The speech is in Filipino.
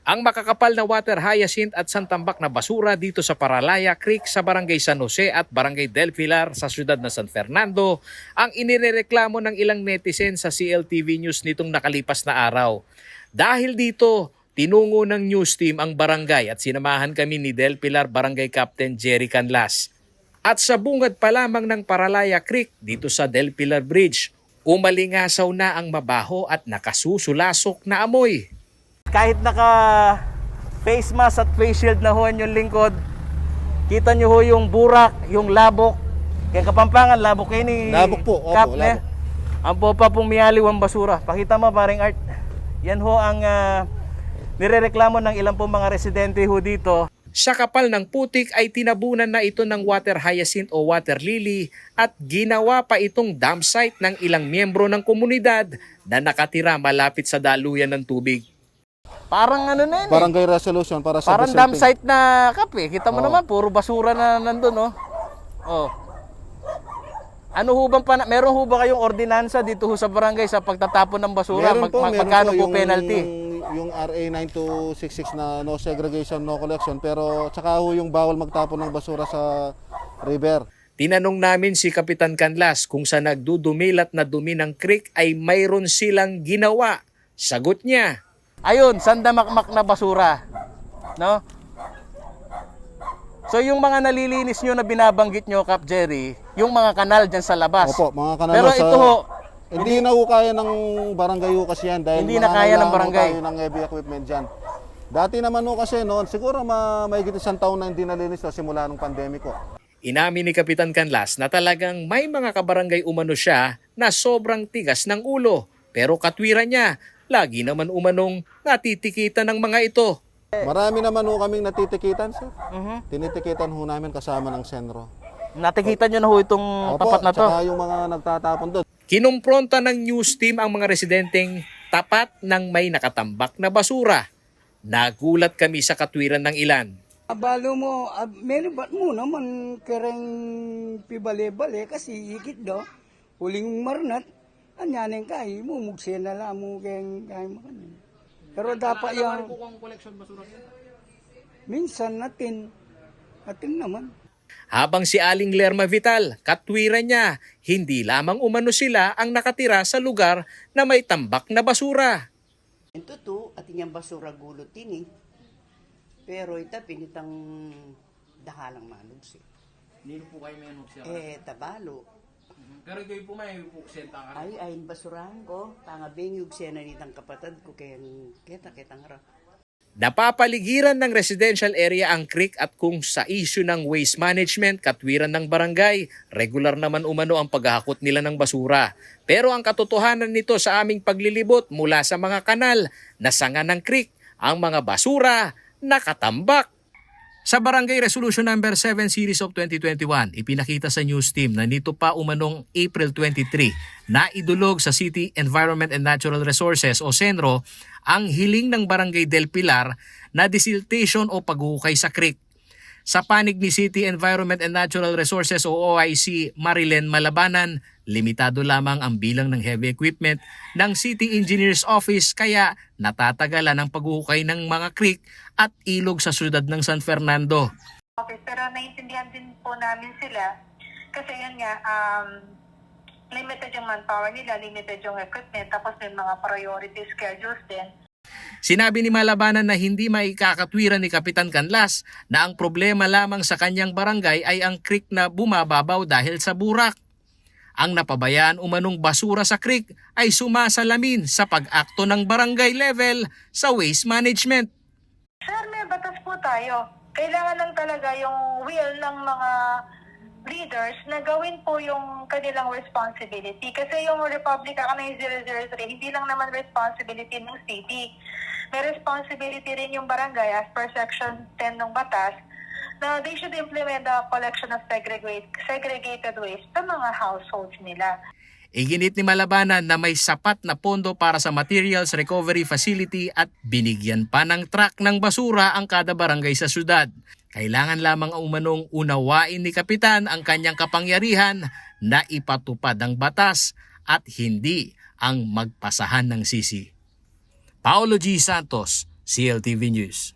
Ang makakapal na water hyacinth at santambak na basura dito sa Paralaya Creek sa Barangay San Jose at Barangay Del Pilar sa siyudad ng San Fernando ang inirereklamo ng ilang netizen sa CLTV News nitong nakalipas na araw. Dahil dito, tinungo ng news team ang barangay at sinamahan kami ni Del Pilar Barangay Captain Jerry Canlas. At sa bungad pa lamang ng Paralaya Creek dito sa Del Pilar Bridge, umalingasaw na ang mabaho at nakasusulasok na amoy. Kahit naka face mask at face shield na ho yung lingkod, kita nyo ho yung burak, yung labok. Kaya Kapampangan, labok kayo ni Labok po, opo, Kap, labok. Ang po pa pong miyaliw ang basura. Pakita mo paring Art. Yan ho ang nirereklamo ng ilang pong mga residente ho dito. Sa kapal ng putik ay tinabunan na ito ng water hyacinth o water lily at ginawa pa itong dump site ng ilang miyembro ng komunidad na nakatira malapit sa daluyan ng tubig. Parang ano na yun Barangay resolution para sa Parang dump site na kape. Kita mo naman, puro basura na nandun, oh. Oh. Ano ho bang meron ho ba kayong ordinansa dito ho sa barangay sa pagtatapon ng basura? Magkano po penalty? Yung RA 9266 na no segregation, no collection, pero tsaka ho yung bawal magtapon ng basura sa river. Tinanong namin si Kapitan Canlas kung sa nagdudumilat na dumi ng creek ay mayroon silang ginawa. Sagot niya, Ayun, sandamakmak na basura. No? So yung mga nalilinis nyo na binabanggit nyo, Cap Jerry, yung mga kanal dyan sa labas. Opo, mga kanal. Pero sa, ito ho, hindi na ho kaya ng barangay ho kasi yan dahil Hindi na kaya ng barangay. Tayo ng heavy equipment dyan. Dati naman ho kasi noon, siguro mahigit isang taon na hindi nalinis na simula ng pandemic ho. inamin ni Kapitan Canlas na talagang may mga kabarangay umano siya na sobrang tigas ng ulo. Pero katwiran niya, lagi naman umanong natitikitan ng mga ito. Marami naman ho kaming natitikitan, sir. Tinitikitan ho namin kasama ng Senro. natikitan nyo na ho itong tapat na to. Tsaka yung mga nagtatapon doon. Kinumpronta ng news team ang mga residenteng tapat ng may nakatambak na basura. Nagulat kami sa katwiran ng ilan. Abalo mo, meron ba't mo naman kereng pibale-bale kasi ikit do. Huling marnat, anyanin kay mo, mugsin na lang mo kayang mo kanin. Pero dapat yung... Minsan natin naman. Habang si Aling Lerma Vital, katwiran niya, hindi lamang umano sila ang nakatira sa lugar na may tambak na basura. Ito to, at inyang basura gulot ini. Pero ita pinitang dahalang manugs. Hindi po kayo may nuksya. Tabalo. Pero kayo po may puksenta ka. Ay, basurahan ko. Tanga bing siya na nitang kapatid ko kaya kita nga. Napapaligiran ng residential area ang creek at kung sa issue ng waste management, katwiran ng barangay, regular naman umano ang paghahakot nila ng basura. Pero ang katotohanan nito sa aming paglilibot mula sa mga kanal na sanga ng creek, ang mga basura nakatambak. Sa Barangay Resolution Number 7 Series of 2021, ipinakita sa news team na nito pa umanong April 23 na idulog sa City Environment and Natural Resources o CENRO ang hiling ng Barangay Del Pilar na desiltation o paghuhukay sa creek. Sa panig ni City Environment and Natural Resources o OIC Marilen Malabanan, limitado lamang ang bilang ng heavy equipment ng City Engineer's Office kaya natatagalan ang paghuhukay ng mga creek at ilog sa siyudad ng San Fernando. Okay, pero naiintindihan din po namin sila kasi yun nga, limited yung manpower nila, limited yung equipment, tapos may mga priority schedules din. Sinabi ni Malabanan na hindi maikakatwiran ni Kapitan Canlas na ang problema lamang sa kanyang barangay ay ang creek na bumababaw dahil sa burak. Ang napabayaan umanong basura sa creek ay sumasalamin sa pag-akto ng barangay level sa waste management. Sir, may batas po tayo. Kailangan lang talaga yung will ng mga leaders na gawin po yung kanilang responsibility. Kasi yung Republic Act 003, hindi lang naman responsibility ng city. May responsibility rin yung barangay as per Section 10 ng batas na they should implement the collection of segregated waste sa mga households nila. Iginit ni Malabanan na may sapat na pondo para sa materials recovery facility at binigyan pa ng truck ng basura ang kada barangay sa syudad. Kailangan lamang umanong unawain ni Kapitan ang kanyang kapangyarihan na ipatupad ang batas at hindi ang magpasahan ng sisi. Paolo G. Santos, CLTV News.